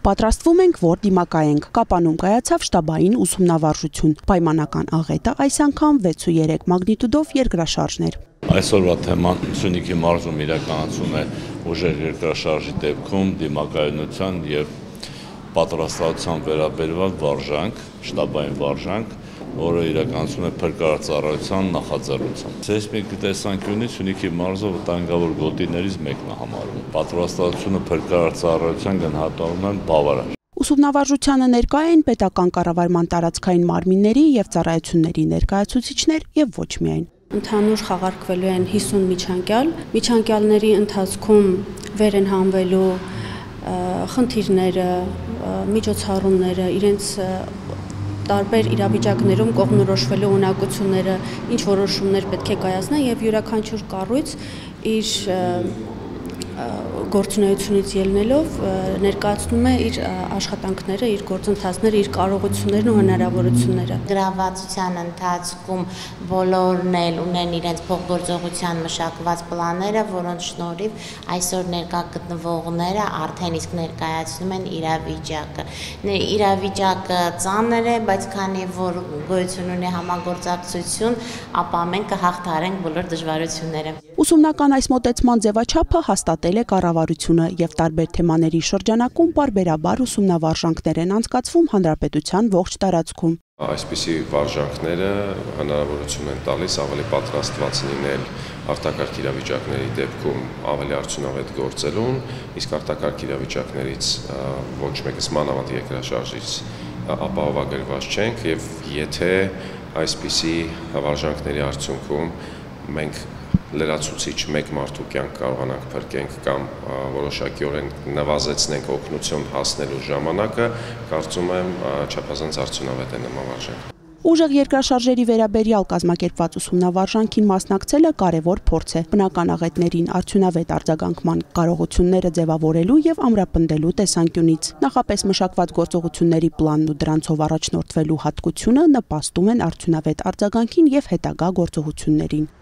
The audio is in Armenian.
Պատրաստվում ենք, որ դիմակայենք, Կապանում կայացավ շտաբային ուսումնավարժություն, պայմանական աղետը այս անգամ 6.3 մագնիտուդով երկրաշարժներ։ Այսօրվա թեման Սյունիքի մարզում իրականացում է ուժեղ երկրաշարժի դեպքում դիմակայունության եւ պատրաստվածության վերաբերված վարժանք, շտաբային վարժանք, որը իրականացում է փրկարարծառայության նախաձեռնությամբ։ Սեյսմիկ տեսանկյունից Սյունիքի մարզը վտանգավոր գոտիներից մեկն է համարվում։ Պատրաստվածությունը փրկարարծառայության գնահատվում են բավարար։ Ուսումնավարժությանը ներկա են պետական կառավարման տարածքային մարմինների եւ ծառայությունների ներկայացուցիչներ եւ ոչ միայն։ Ընդհանուր խաղարկվելու են 50 միջանկյալ, միջանկյալների ընթացքում վեր են հանվելու խնդիրները, միջոցառումները, իրենց տարբեր իրավիճակներում կողմնորոշվելու ունակությունները, ինչ որոշումներ պետք է կայացնեն եւ յուրաքանչյուր կառույց իր գործունեությունից ելնելով ներկայացնում է իր աշխատանքները, իր գործընթացները, իր կարողություններն ու հնարավորությունները։ Գրավվածության ընթացքում բոլորն էլ ունեն իրենց փոխգործողության մշակված պլանները, որոնց շնորհիվ այսօր ներկա գտնվողները արդեն իսկ ներկայացնում են իրավիճակը։ Իրավիճակը ծանր է, բայց քանի որ գոյություն ունի համագործակցություն, ապա մենք կհաղթահարենք բոլոր դժվարությունները։ Ուսումնական այս մոտեցման ձևաչափը հաստատել է կառավարությունը եւ տարբեր թեմաների շրջանակում պարբերաբար ուսումնավարժանքներ են անցկացվում հանրապետության ողջ տարածքում։ Այսպիսի վարժանքները հնարավորություն են տալիս ավելի պատրաստված լինել արտակարգ իրավիճակների դեպքում ավելի արդյունավետ գործելուն, իսկ արտակարգ իրավիճակներից ոչ մեկս մանավանդ երկրաշարժից ապահովագրված չենք եւ եթե այսպիսի վարժանքների արդյունքում մենք լրացուցիչ մեկ մարդու կյանք կարողանանք փրկենք կամ որոշակիորեն նվազեցնենք օգնություն հասնելու ժամանակը, կարծում եմ չափազանց արդյունավետ է նման վարժանք։ Ուժեղ երկրաշարժերի վերաբերյալ կազմակերպված ուսումնավարժանքին մասնակցելը կարևոր փորձ է բնական աղետներին արդյունավետ արձագանքման կարողությունները ձևավորելու եւ ամրապնդելու տեսանկյունից։ Նախապես մշակված գործողությունների պլանն ու դրանցով առաջնորդվելու հատկությունը նպաստում են արդյունավետ արձագանքին եւ հետագա գործողություններին։